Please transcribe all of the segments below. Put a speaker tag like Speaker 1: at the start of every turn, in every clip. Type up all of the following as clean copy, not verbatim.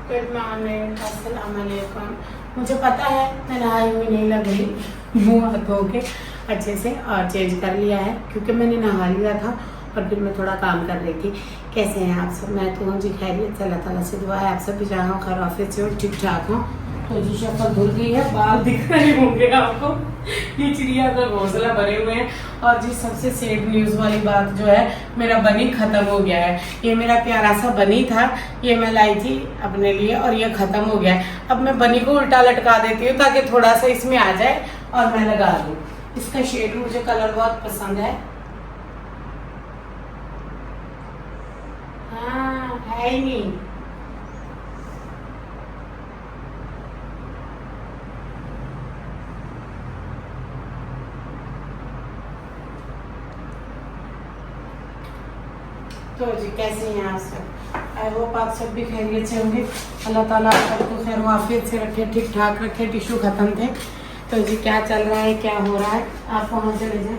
Speaker 1: Good morning, अस्सलाम वालेकुम। मुझे पता है मैं नहाई हुई नहीं लग रही, मुँह हाथ धो के अच्छे से और चेंज कर लिया है क्योंकि मैंने नहा लिया था और फिर मैं थोड़ा काम कर रही थी। कैसे हैं आप सब? मैं तो हूँ जी खैरियत से, अल्लाह ताला से दुआ है आप सब भी जहाँ हो खैर ऑफिस से और ठीक ठाक हो। तो जी शक्ल धुल गई है, बाल दिख रहे होंगे आपको, ये चिड़िया का घोंसला भरे हुए हैं। और जी सबसे सैड न्यूज़ वाली बात जो है, मेरा बनी ख़त्म हो गया है। ये मेरा प्यारा सा बनी था, ये मैं लाई थी अपने लिए और ये ख़त्म हो गया है। अब मैं बनी को उल्टा लटका देती हूँ ताकि थोड़ा सा इसमें आ जाए और मैं लगा दूँ। इसका शेड मुझे कलर बहुत पसंद है। हाँ है ही नहीं। तो जी कैसे हैं आप सब? आई होप आप सब भी खैरियत से होंगे। अल्लाह ताला आप सबको खैर वाफियत से रखे, ठीक ठाक रखे। टिश्यू ख़त्म थे। तो जी क्या चल रहा है, क्या हो रहा है, आप वहाँ चले जाएं।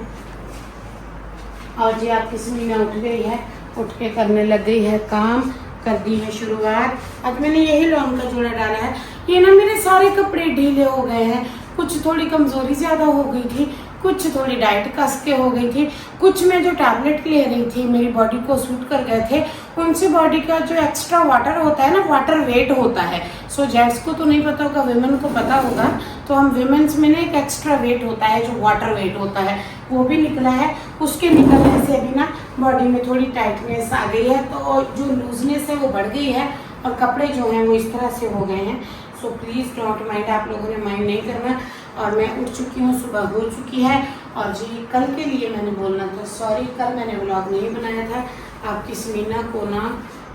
Speaker 1: और जी आपकी समीना उठ गई है, उठ के करने लग गई है काम, कर दी है शुरुआत। आज मैंने यही लॉन्ग का जोड़ा डाला है। ये ना मेरे सारे कपड़े ढीले हो गए हैं, कुछ थोड़ी कमज़ोरी ज़्यादा हो गई थी, कुछ थोड़ी डाइट कस के हो गई थी, कुछ मैं जो टैबलेट ले रही थी मेरी बॉडी को सूट कर गए थे, उनसे बॉडी का जो एक्स्ट्रा वाटर होता है ना, वाटर वेट होता है। सो जेंट्स को तो नहीं पता होगा, विमेन को पता होगा। तो हम विमेन्स में ना एक एक्स्ट्रा वेट होता है जो वाटर वेट होता है, वो भी निकला है। उसके निकलने से भी ना बॉडी में थोड़ी टाइटनेस आ गई है, तो जो लूजनेस है वो बढ़ गई है और कपड़े जो हैं वो इस तरह से हो गए हैं। सो प्लीज़ डोंट माइंड, आप लोगों ने माइंड नहीं करना। और मैं उठ चुकी हूँ, सुबह हो चुकी है। और जी कल के लिए मैंने बोलना था सॉरी, कल मैंने व्लॉग नहीं बनाया था। आपकी समीना को ना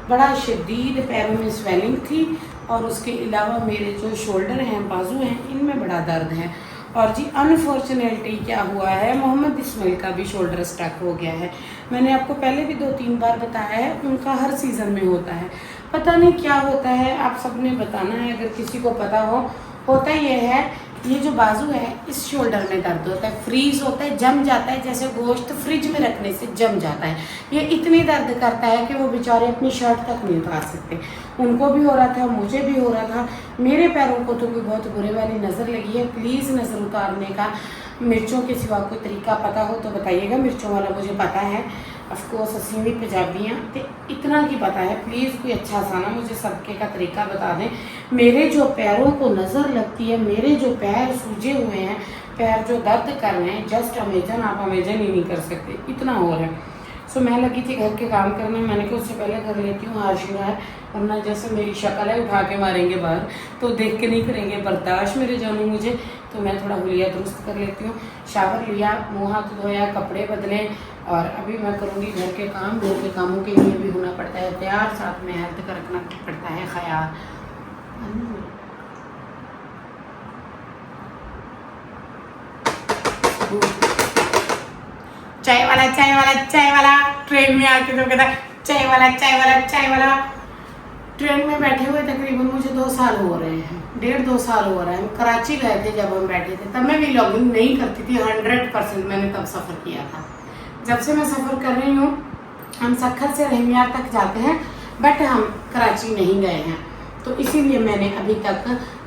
Speaker 1: बड़ा शदीद पैरों में स्वेलिंग थी और उसके अलावा मेरे जो शोल्डर हैं, बाजू हैं, इनमें बड़ा दर्द है। और जी अनफॉर्चुनेटली क्या हुआ है, मोहम्मद इस्माइल का भी शोल्डर स्टक हो गया है। मैंने आपको पहले भी 2-3 बार बताया है, उनका हर सीज़न में होता है। पता नहीं क्या होता है, आप सबने बताना है अगर किसी को पता हो। होता ये है, ये जो बाजू है इस शोल्डर में दर्द होता है, फ्रीज होता है, जम जाता है, जैसे गोश्त फ्रिज में रखने से जम जाता है। ये इतनी दर्द करता है कि वो बेचारे अपनी शर्ट तक नहीं उतार सकते। उनको भी हो रहा था, मुझे भी हो रहा था। मेरे पैरों को तो कोई बहुत बुरे वाली नज़र लगी है। प्लीज़ नज़र उतारने का मिर्चों के सिवा कोई तरीका पता हो तो बताइएगा। मिर्चों वाला मुझे पता है, ऑफकोर्स असीमी पंजाबियाँ तो इतना ही पता है। प्लीज़ कोई अच्छा सा ना मुझे सबके का तरीका बता दें। मेरे जो पैरों को नज़र लगती है, मेरे जो पैर सूजे हुए हैं, पैर जो दर्द कर रहे हैं, जस्ट अमेजन, आप अमेजन ही नहीं कर सकते, इतना हो रहा है। सो मैं लगी थी घर के काम करने, मैंने कहा उससे पहले कर लेती हूँ आशिरा है, वरना जैसे मेरी शक्ल है उठा के मारेंगे बाहर, तो देख के नहीं करेंगे बर्दाश्त मेरे जानू मुझे। तो मैं थोड़ा हुलिया दुरुस्त कर लेती हूँ। शावर लिया, मुँह हाथ धोया, कपड़े बदले और अभी मैं करूँगी घर के काम। घर के कामों के लिए भी होना पड़ता है तैयार, साथ में हेल्थ का रखना पड़ता है ख्याल। चाय वाला, चाय वाला, चाय वाला, ट्रेन में आके तो कहता चाय वाला, चाय वाला, चाय वाला। ट्रेन में बैठे हुए तकरीबन मुझे 2 साल हो रहे हैं, 1.5-2 साल हो रहा है। हम कराची गए थे जब हम बैठे थे, तब मैं व्लॉगिंग नहीं करती थी। 100% मैंने तब सफ़र किया था। जब से मैं सफ़र कर रही हूँ, हम सखर से रहमियार तक जाते हैं, बट हम कराची नहीं गए हैं, तो इसीलिए मैंने अभी तक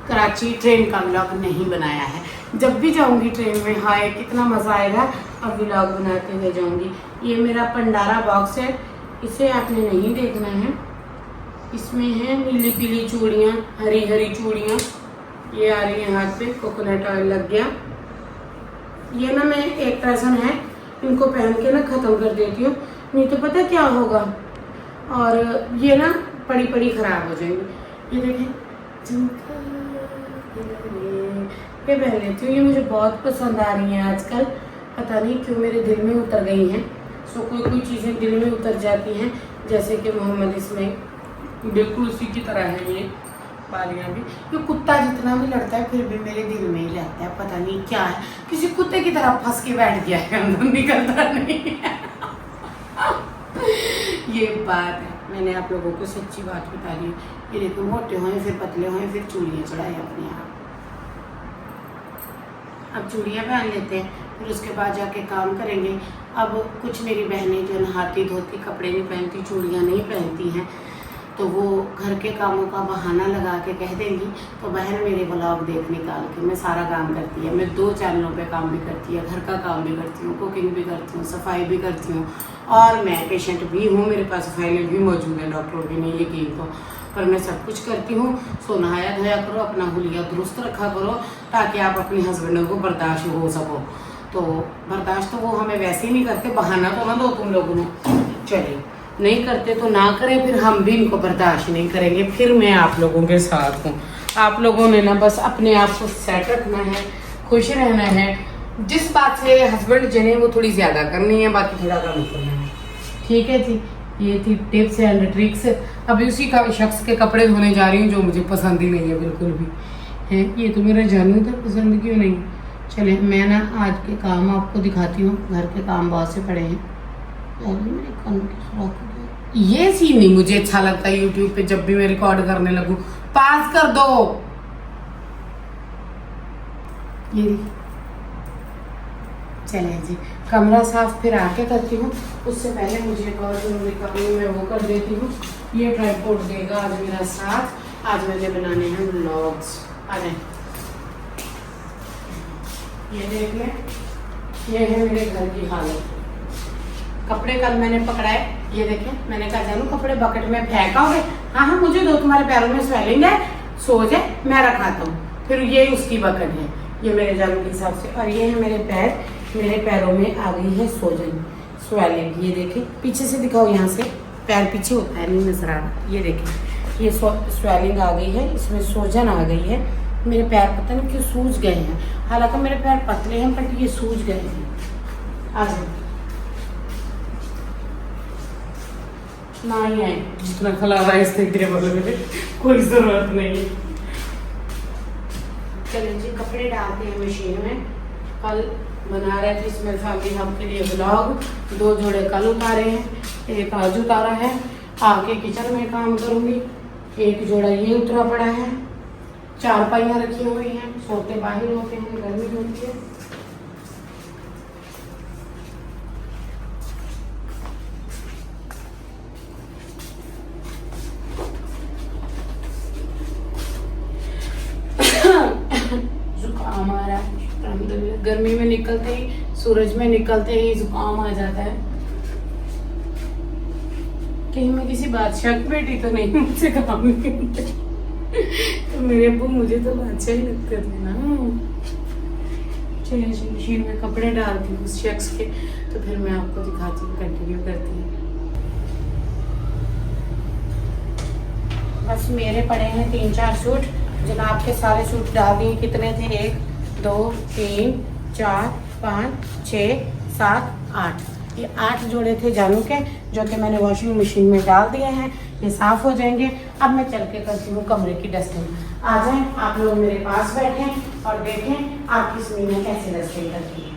Speaker 1: कराची ट्रेन का व्लॉग नहीं बनाया है। जब भी जाऊंगी ट्रेन में, हाय कितना मज़ा आएगा, और व्लॉग बनाते हुए जाऊंगी। ये मेरा पंडारा बॉक्स है, इसे आपने नहीं देखना है। इसमें है नीली पीली चूड़ियाँ, हरी हरी चूड़ियाँ, ये आ रही हैं हाथ पे, कोकोनट ऑयल लग गया। ये ना मैं एक डजन है, इनको पहन के ना ख़त्म कर देती हूँ, नहीं तो पता क्या होगा, और ये ना पड़ी पड़ी ख़राब हो जाएंगी। ये देखें, ये पहन लेती हूँ, ये मुझे बहुत पसंद आ रही हैं आजकल, पता नहीं क्यों मेरे दिल में उतर गई हैं। सो कोई चीज़ें दिल में उतर जाती हैं, जैसे कि मोहम्मद इसमें बिल्कुल उसी की तरह है। ये बालियाँ भी, ये कुत्ता जितना भी लड़ता है फिर भी मेरे दिल में ही रहता है, पता नहीं क्या है, किसी कुत्ते की तरह फंस के बैठ गया है, अंदर निकलता नहीं है। ये बात है, मैंने आप लोगों को सच्ची बात बता दी। ये देखो, मोटे हों फिर पतले हों फिर चूड़ियाँ चढ़ाए अपने आप। अब चूड़ियाँ पहन लेते हैं, फिर उसके बाद जाके काम करेंगे। अब कुछ मेरी बहनें जो नहाती धोती कपड़े नहीं पहनती, चूड़ियाँ नहीं पहनती हैं, तो वो घर के कामों का बहाना लगा के कह देंगी तो बहन मेरे व्लॉग देख निकाल के मैं सारा काम करती है। मैं 2 चैनलों पे काम भी करती है, घर का काम भी करती हूँ, कुकिंग भी करती हूँ, सफाई भी करती हूँ और मैं पेशेंट भी हूँ। मेरे पास फाइलें भी मौजूद है, डॉक्टरों की नहीं यकीन तो, पर मैं सब कुछ करती हूँ। सो नहाया धोया करो, अपना हुलिया दुरुस्त रखा करो ताकि आप अपने हस्बैंडों को बर्दाश्त हो सको। तो बर्दाश्त तो वो हमें वैसे ही नहीं करते, बहाना तो ना दो तुम लोगों ने। चलिए, नहीं करते तो ना करें, फिर हम भी इनको बर्दाश्त नहीं करेंगे। फिर मैं आप लोगों के साथ हूँ। आप लोगों ने ना बस अपने आप को सेट रखना है, खुश रहना है। जिस बात से हस्बैंड जने वो थोड़ी ज़्यादा करनी है, बाकी थोड़ा कम करना है। ठीक है जी, ये थी टिप्स एंड ट्रिक्स। अभी उसी का शख्स के कपड़े धोने जा रही हूँ जो मुझे पसंद ही नहीं है बिल्कुल भी है। ये तो मेरा जानू था, पसंद क्यों नहीं। चले, मैं ना आज के काम आपको दिखाती हूँ। घर के काम बहुत से पड़े हैं। ये सीन नहीं मुझे अच्छा लगता यूट्यूब पे, जब भी मैं रिकॉर्ड करने लगूं पास कर दो। ये चले जी, कमरा साफ फिर आके करती हूँ। उससे पहले मुझे एक और जरूरी काम मैं वो कर देती हूँ। ये ट्राइपॉड देगा आज मेरा साथ। आज मैंने बनाने हैं व्लॉग्स। अरे ये देख ले, ये है मेरे घर की हालत। कपड़े कल मैंने पकड़ाए, ये देखें। मैंने कहा जानू कपड़े बकेट में फेंकाओगे? हाँ हाँ मुझे दो, तुम्हारे पैरों में स्वेलिंग है, सो जाए, मैं रखाता हूँ। फिर ये उसकी बकेट है, ये मेरे जानू के हिसाब से। और ये है मेरे पैर, मेरे पैरों में आ गई है सोजन, स्वेलिंग। ये देखें, पीछे से दिखाओ, यहाँ से पैर पीछे होता है, नहीं नजर आ रहा। ये देखें, ये स्वेलिंग आ गई है, इसमें सोजन आ गई है। मेरे पैर पता नहीं क्यों सूज गए हैं, हालांकि मेरे पैर पतले हैं बट ये सूज गए हैं। आ जाओ ना ही आए, जितना खला रहा है इससे तेरे बोले कोई जरूरत नहीं है। चलिए जी, कपड़े डालते हैं मशीन में। कल बना रहे थे इसमें फैमिली हब के लिए व्लॉग। 2 जोड़े कल उतारे हैं, एक आज उतारा है। आके किचन में काम करूँगी। एक जोड़ा ये उतरा पड़ा है। 4 पाइयाँ रखी हुई हैं, सोते बाहर होते हैं, गर्मी होती है। जुकाम आ रहा है, गर्मी में निकलते ही, सूरज में निकलते ही जुकाम आ जाता है। कहीं मैं किसी बादशाह की बेटी तो नहीं, मुझसे काम नहीं होता। तो मेरे अब्बू मुझे तो बादशाह ही लगते थे ना। चलिए मशीन में कपड़े डालती हूँ उस शख्स के, तो फिर मैं आपको दिखाती हूँ, कंटिन्यू करती हूँ। बस मेरे पड़े हैं 3-4 सूट। जनाब के सारे सूट डाल दिए। कितने थे? 1 2 3 4 5 6 7 8। ये 8 जोड़े थे जानू के, जो कि मैंने वॉशिंग मशीन में डाल दिए हैं। ये साफ़ हो जाएंगे। अब मैं चल के करती हूँ कमरे की डस्टिंग। आ जाएं आप लोग मेरे पास बैठें और देखें आपकी ज़मीन कैसे डस्टिंग करती है।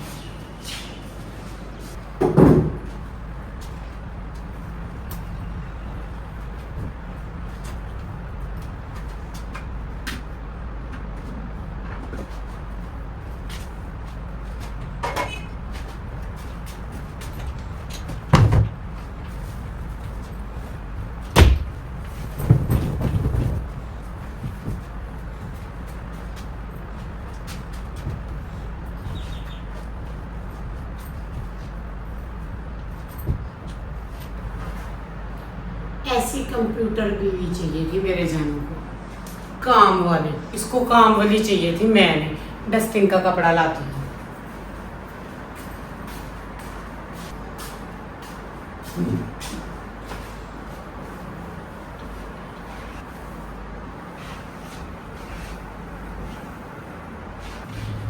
Speaker 1: ऐसी कंप्यूटर बीवी चाहिए थी मेरे जानू को, काम वाली। इसको काम वाली चाहिए थी। मैंने डस्टिंग का कपड़ा लाती हूँ।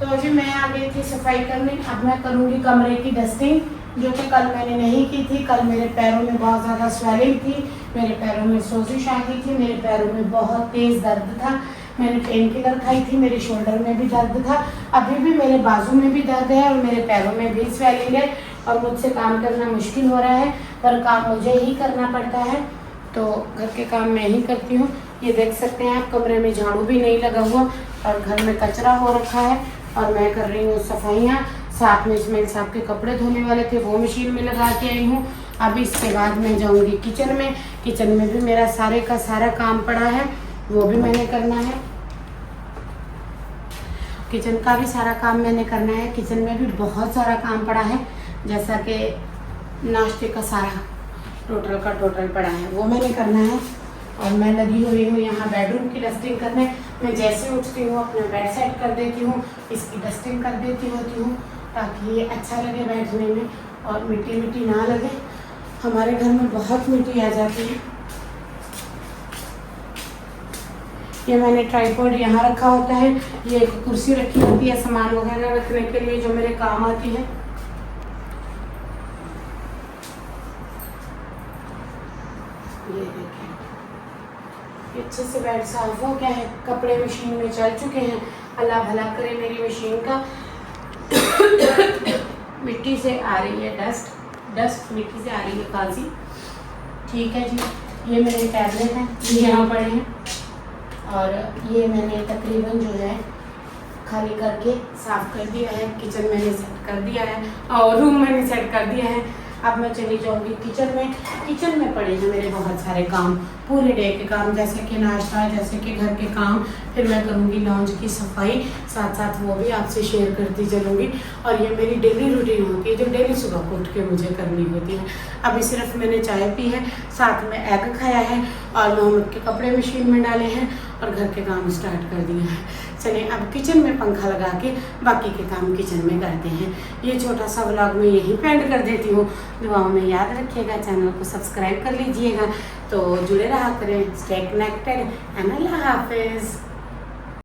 Speaker 1: तो अभी मैं आ गई थी सफाई करने। अब मैं करूँगी कमरे की डस्टिंग, जो कि कल मैंने नहीं की थी। कल मेरे पैरों में बहुत ज़्यादा स्वेलिंग थी, मेरे पैरों में सोजिश आ गई थी, मेरे पैरों में बहुत तेज़ दर्द था। मैंने पेन किलर खाई थी, मेरे शोल्डर में भी दर्द था, अभी भी मेरे बाजू में भी दर्द है और मेरे पैरों में भी स्वेलिंग है। और मुझसे काम करना मुश्किल हो रहा है, पर काम मुझे ही करना पड़ता है। तो घर के काम मैं ही करती हूँ। ये देख सकते हैं आप, कमरे में झाड़ू भी नहीं लगा हुआ और घर में कचरा हो रखा है और मैं कर रही हूँ सफाइयाँ। साथ में इसमें साहब के कपड़े धोने वाले थे, वो मशीन में लगा के आई हूँ। अब इसके बाद मैं जाऊंगी किचन में। किचन में भी मेरा सारे का सारा काम पड़ा है, वो भी मैंने करना है। किचन का भी सारा काम मैंने करना है। किचन में भी बहुत सारा काम पड़ा है, जैसा कि नाश्ते का सारा टोटल का टोटल पड़ा है, वो मैंने करना है। और मैं लगी हुई हूँ यहाँ बेडरूम की डस्टिंग करने। मैं जैसे उठती हूँ अपना बेड सेट कर देती हूँ, इसकी डस्टिंग कर देती होती हूँ, ताकि ये अच्छा लगे बैठने में और मिट्टी मिट्टी ना लगे। हमारे घर में बहुत मिट्टी आ जाती है। ये मैंने ट्राइपॉड यहाँ रखा होता है, ये एक कुर्सी रखी होती है सामान वगैरह रखने के लिए जो मेरे काम आती है। ये देखिए अच्छे से बेड साफ हो गया है, कपड़े मशीन में चल चुके हैं। अल्लाह भला करे मेरी मशीन का। मिट्टी से आ रही है डस्ट मिट्टी से आ रही है काजी। ठीक है जी, ये मेरे टैबलेट हैं, ये यहाँ पड़े हैं। और ये मैंने तकरीबन जो है खाली करके साफ़ कर दिया है। किचन मैंने सेट कर दिया है और रूम मैंने सेट कर दिया है। अब मैं चली जाऊंगी किचन में। किचन में पड़े हैं मेरे बहुत सारे काम, पूरे डे के काम, जैसे कि नाश्ता, जैसे कि घर के काम। फिर मैं करूंगी लॉन्ज की सफाई, साथ साथ वो भी आपसे शेयर करती चलूँगी। और ये मेरी डेली रूटीन होती है जो डेली सुबह उठ के मुझे करनी होती है। अभी सिर्फ मैंने चाय पी है, साथ में एग खाया है और मोहम्मद के कपड़े मशीन में डाले हैं और घर के काम स्टार्ट कर दिए हैं। चलिए अब किचन में पंखा लगा के बाकी के काम किचन में करते हैं। ये छोटा सा व्लॉग मैं यहीं पे एंड कर देती हूँ। दुआओं में याद रखिएगा, चैनल को सब्सक्राइब कर लीजिएगा। तो जुड़े रहा करें, स्टे कनेक्टेड एंड अल्लाह हाफिज़।